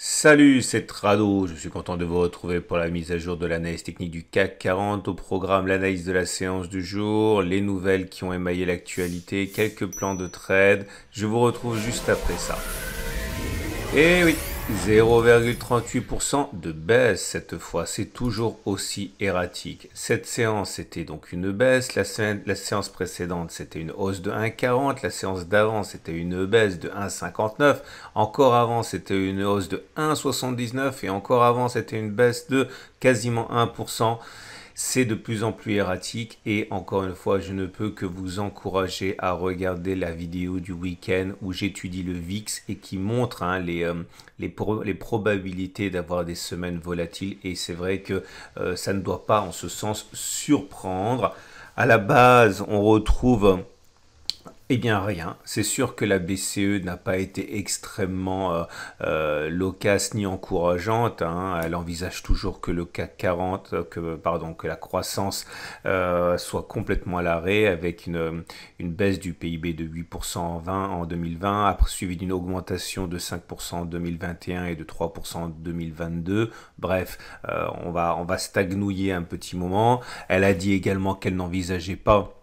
Salut, c'est Trado. Je suis content de vous retrouver pour la mise à jour de l'analyse technique du CAC 40. Au programme, l'analyse de la séance du jour, les nouvelles qui ont émaillé l'actualité, quelques plans de trade. Je vous retrouve juste après ça. Et oui, 0,38% de baisse cette fois, c'est toujours aussi erratique. Cette séance c'était donc une baisse, la séance précédente c'était une hausse de 1,40, la séance d'avant c'était une baisse de 1,59, encore avant c'était une hausse de 1,79 et encore avant c'était une baisse de quasiment 1%. C'est de plus en plus erratique et encore une fois, je ne peux que vous encourager à regarder la vidéo du week-end où j'étudie le VIX et qui montre les probabilités d'avoir des semaines volatiles. Et c'est vrai que ça ne doit pas en ce sens surprendre. À la base, on retrouve eh bien rien, c'est sûr que la BCE n'a pas été extrêmement loquace ni encourageante, hein. Elle envisage toujours que le CAC 40, que la croissance soit complètement à l'arrêt avec une baisse du PIB de 8% en 2020, après suivi d'une augmentation de 5% en 2021 et de 3% en 2022. Bref, on va stagnouiller un petit moment. Elle a dit également qu'elle n'envisageait pas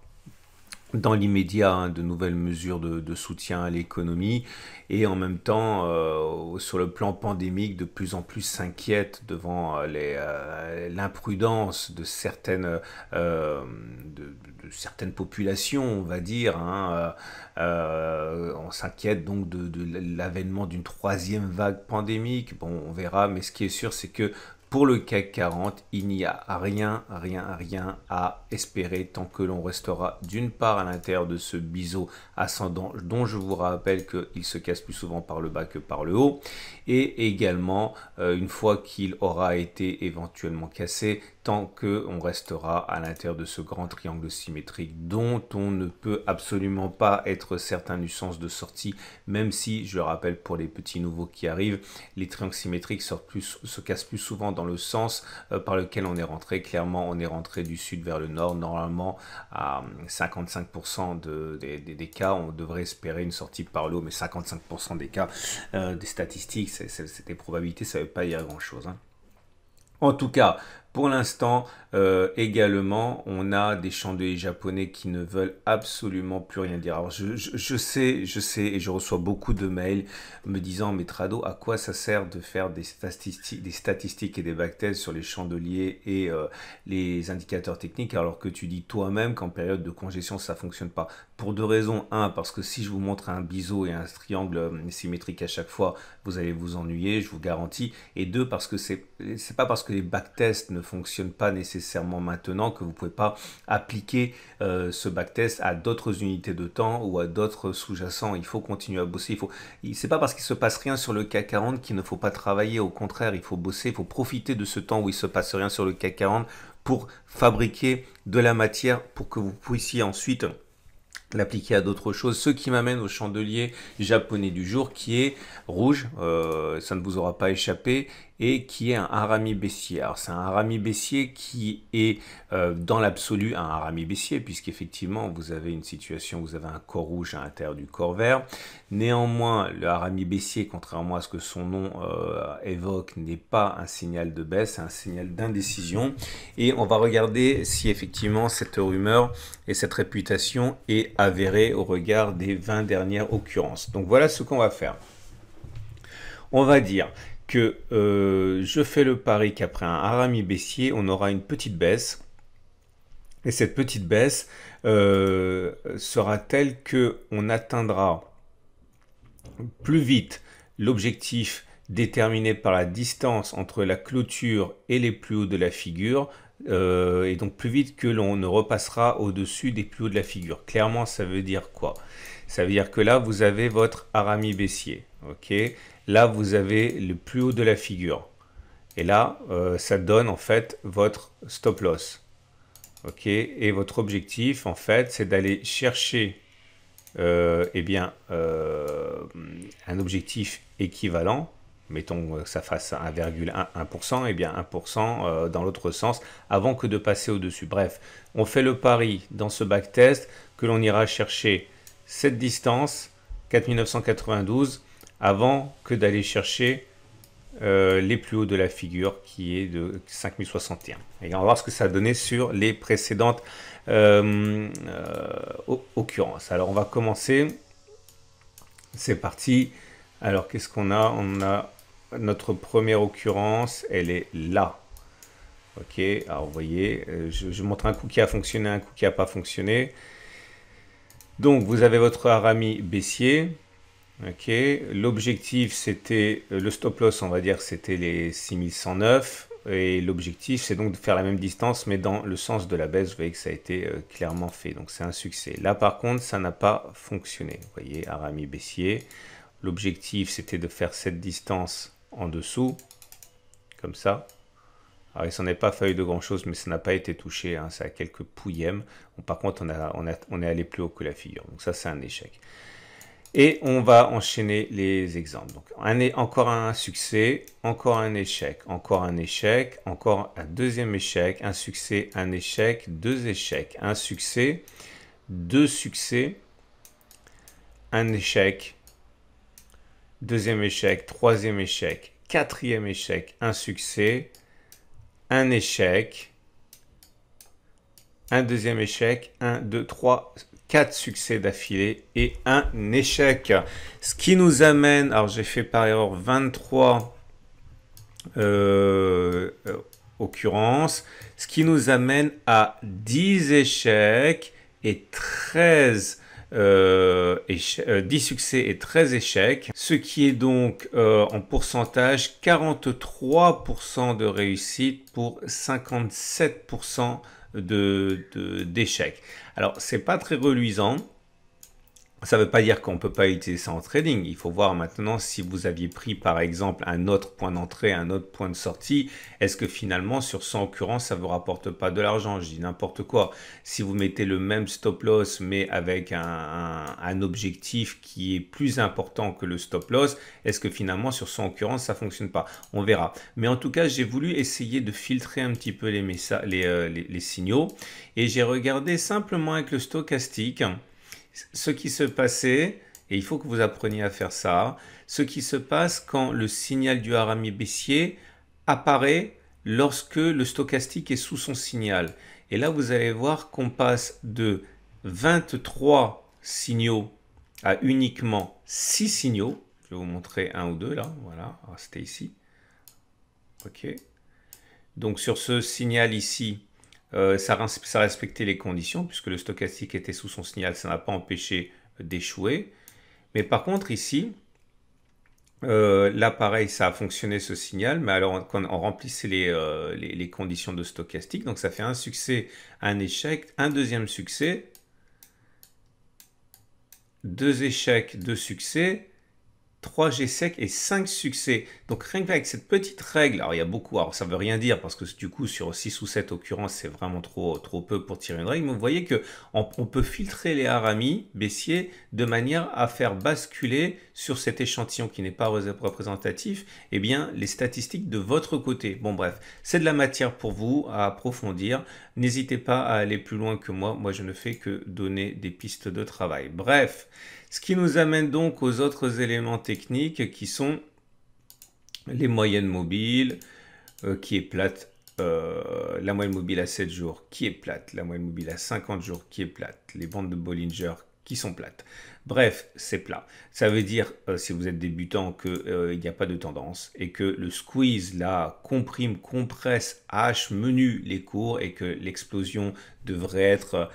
dans l'immédiat, hein, de nouvelles mesures de soutien à l'économie et en même temps sur le plan pandémique de plus en plus s'inquiète devant l'imprudence de certaines populations, on va dire, hein. On s'inquiète donc de l'avènement d'une troisième vague pandémique. Bon, on verra, mais ce qui est sûr, c'est que pour le CAC 40, il n'y a rien à espérer tant que l'on restera d'une part à l'intérieur de ce biseau ascendant dont je vous rappelle qu'il se casse plus souvent par le bas que par le haut, et également une fois qu'il aura été éventuellement cassé, tant qu'on restera à l'intérieur de ce grand triangle symétrique dont on ne peut absolument pas être certain du sens de sortie, même si, je rappelle pour les petits nouveaux qui arrivent, les triangles symétriques se cassent plus souvent dans le sens par lequel on est rentré. Clairement, on est rentré du sud vers le nord. Normalement, à 55% des cas, on devrait espérer une sortie par le haut, mais 55% des cas, des statistiques, c'est des probabilités, ça ne veut pas dire grand-chose, hein. En tout cas, pour l'instant, également, on a des chandeliers japonais qui ne veulent absolument plus rien dire. Alors, je sais, et je reçois beaucoup de mails me disant, mais Trado, à quoi ça sert de faire des statistiques et des backtests sur les chandeliers et les indicateurs techniques, alors que tu dis toi-même qu'en période de congestion, ça fonctionne pas. Pour deux raisons. Un, parce que si je vous montre un biseau et un triangle symétrique à chaque fois, vous allez vous ennuyer, je vous garantis. Et deux, parce que c'est pas parce que les backtests ne fonctionnent pas nécessairement maintenant que vous pouvez pas appliquer ce backtest à d'autres unités de temps ou à d'autres sous-jacents. Il faut continuer à bosser. C'est pas parce qu'il se passe rien sur le CAC 40 qu'il ne faut pas travailler. Au contraire, il faut bosser, il faut profiter de ce temps où il se passe rien sur le CAC 40 pour fabriquer de la matière pour que vous puissiez ensuite l'appliquer à d'autres choses, ce qui m'amène au chandelier japonais du jour qui est rouge, ça ne vous aura pas échappé, et qui est un harami baissier. Alors c'est un harami baissier qui est dans l'absolu un harami baissier, puisqu'effectivement vous avez une situation où vous avez un corps rouge à l'intérieur du corps vert. Néanmoins, le harami baissier, contrairement à ce que son nom évoque, n'est pas un signal de baisse, c'est un signal d'indécision. Et on va regarder si effectivement cette rumeur et cette réputation est avérée au regard des 20 dernières occurrences. Donc voilà ce qu'on va faire. On va dire que je fais le pari qu'après un harami baissier, on aura une petite baisse. Et cette petite baisse sera telle qu'on atteindra plus vite l'objectif déterminé par la distance entre la clôture et les plus hauts de la figure, et donc plus vite que l'on ne repassera au-dessus des plus hauts de la figure. Clairement, ça veut dire quoi? Ça veut dire que là, vous avez votre harami baissier. Ok, là, vous avez le plus haut de la figure. Et là, ça donne en fait votre stop loss. Ok, et votre objectif, en fait, c'est d'aller chercher un objectif équivalent. Mettons que ça fasse 1,1%, et bien 1% dans l'autre sens, avant que de passer au-dessus. Bref, on fait le pari dans ce backtest que l'on ira chercher cette distance, 4992, avant que d'aller chercher les plus hauts de la figure qui est de 5061. Et on va voir ce que ça a donné sur les précédentes occurrences. Alors on va commencer. C'est parti. Alors qu'est-ce qu'on a? On a notre première occurrence, elle est là. Ok, alors vous voyez, je montre un coup qui a fonctionné, un coup qui n'a pas fonctionné. Donc vous avez votre harami baissier. Ok, l'objectif c'était, le stop loss on va dire c'était les 6109. Et l'objectif c'est donc de faire la même distance mais dans le sens de la baisse. Vous voyez que ça a été clairement fait, donc c'est un succès. Là par contre ça n'a pas fonctionné. Vous voyez, harami baissier. L'objectif c'était de faire cette distance en dessous, comme ça. Alors, il s'en est pas fallu de grand chose, mais ça n'a pas été touché, hein, ça a quelques pouillèmes. Bon, par contre, on est allé plus haut que la figure, donc ça, c'est un échec. Et on va enchaîner les exemples. Donc, encore un succès, encore un échec, encore un échec, encore un deuxième échec, un succès, un échec, deux échecs, un succès, deux succès, un échec, deuxième échec, troisième échec, quatrième échec, un succès, un échec, un deuxième échec, 1, 2, 3, 4 succès d'affilée et un échec. Ce qui nous amène, alors j'ai fait par erreur 23 occurrences, ce qui nous amène à 10 échecs et 10 succès et 13 échecs, ce qui est donc en pourcentage 43% de réussite pour 57% d'échecs. Alors, c'est pas très reluisant. Ça ne veut pas dire qu'on ne peut pas utiliser ça en trading. Il faut voir maintenant si vous aviez pris par exemple un autre point d'entrée, un autre point de sortie. Est-ce que finalement sur 100 occurrences, ça ne vous rapporte pas de l'argent? Je dis n'importe quoi. Si vous mettez le même stop loss mais avec un objectif qui est plus important que le stop loss, est-ce que finalement sur 100 occurrences, ça ne fonctionne pas? On verra. Mais en tout cas, j'ai voulu essayer de filtrer un petit peu les signaux. Et j'ai regardé simplement avec le stochastique ce qui se passait, et il faut que vous appreniez à faire ça, ce qui se passe quand le signal du harami baissier apparaît lorsque le stochastique est sous son signal. Et là, vous allez voir qu'on passe de 23 signaux à uniquement 6 signaux. Je vais vous montrer un ou deux là. Voilà, c'était ici. Ok. Donc sur ce signal ici, ça respectait les conditions puisque le stochastique était sous son signal, ça n'a pas empêché d'échouer. Mais par contre ici, là pareil, ça a fonctionné ce signal, mais alors quand on remplissait les conditions de stochastique, donc ça fait un succès, un échec, un deuxième succès, deux échecs, deux succès, 3 G-Sec et 5 succès. Donc rien qu'avec cette petite règle, alors il y a beaucoup, alors ça veut rien dire parce que du coup sur 6 ou 7 occurrences c'est vraiment trop peu pour tirer une règle, mais vous voyez que on peut filtrer les haramis baissiers de manière à faire basculer sur cet échantillon qui n'est pas représentatif, eh bien les statistiques de votre côté. Bon bref, c'est de la matière pour vous à approfondir. N'hésitez pas à aller plus loin que moi je ne fais que donner des pistes de travail. Bref. Ce qui nous amène donc aux autres éléments techniques qui sont les moyennes mobiles, qui est plate, la moyenne mobile à 7 jours qui est plate, la moyenne mobile à 50 jours qui est plate, les bandes de Bollinger qui sont plates. Bref, c'est plat. Ça veut dire, si vous êtes débutant, qu'il n'y a pas de tendance et que le squeeze, là, comprime, compresse, hache, menu les cours et que l'explosion devrait être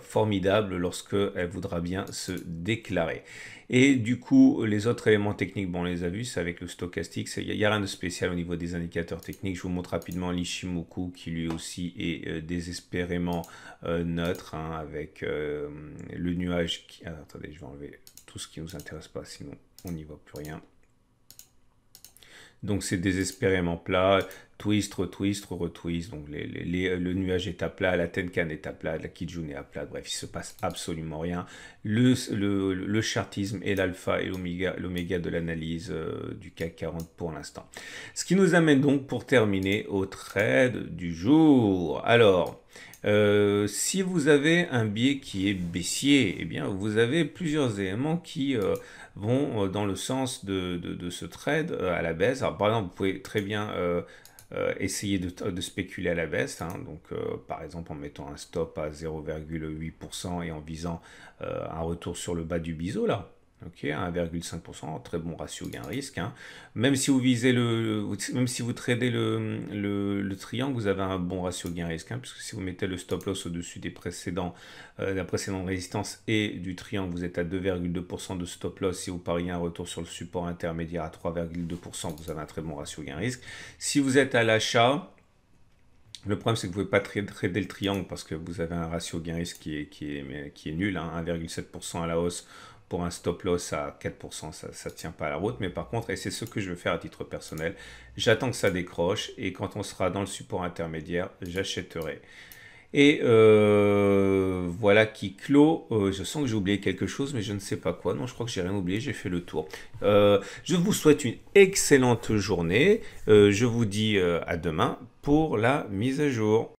formidable lorsque elle voudra bien se déclarer. Et du coup, les autres éléments techniques, bon, on les a vus, c'est avec le stochastique. Il n'y a rien de spécial au niveau des indicateurs techniques. Je vous montre rapidement l'Ishimoku qui lui aussi est désespérément neutre, hein, avec le nuage qui... Ah, attendez, je vais enlever tout ce qui ne nous intéresse pas, sinon on n'y voit plus rien. Donc c'est désespérément plat. twist, retwist, retwist. Donc le nuage est à plat, la Tenkan est à plat, la Kijun est à plat. Bref, il se passe absolument rien. Le chartisme est l'alpha et l'oméga de l'analyse du CAC 40 pour l'instant. Ce qui nous amène donc pour terminer au trade du jour. Alors, si vous avez un biais qui est baissier, eh bien vous avez plusieurs éléments qui vont dans le sens de ce trade à la baisse. Alors, par exemple, vous pouvez très bien essayer de spéculer à la baisse, hein. Donc par exemple en mettant un stop à 0,8% et en visant un retour sur le bas du biseau là. Ok, à 1,5%, très bon ratio gain-risque, hein. Même si vous visez même si vous tradez le triangle, vous avez un bon ratio gain-risque, hein, puisque si vous mettez le stop-loss au-dessus des la précédente résistance et du triangle, vous êtes à 2,2% de stop-loss. Si vous pariez un retour sur le support intermédiaire à 3,2%, vous avez un très bon ratio gain-risque. Si vous êtes à l'achat, le problème, c'est que vous ne pouvez pas trader le triangle parce que vous avez un ratio gain-risque qui est nul, hein, 1,7% à la hausse pour un stop loss à 4%, ça ne tient pas à la route. Mais par contre, et c'est ce que je veux faire à titre personnel, j'attends que ça décroche et quand on sera dans le support intermédiaire, j'achèterai. Et voilà qui clôt. Je sens que j'ai oublié quelque chose, mais je ne sais pas quoi. Non, je crois que j'ai rien oublié, j'ai fait le tour. Je vous souhaite une excellente journée. Je vous dis à demain pour la mise à jour.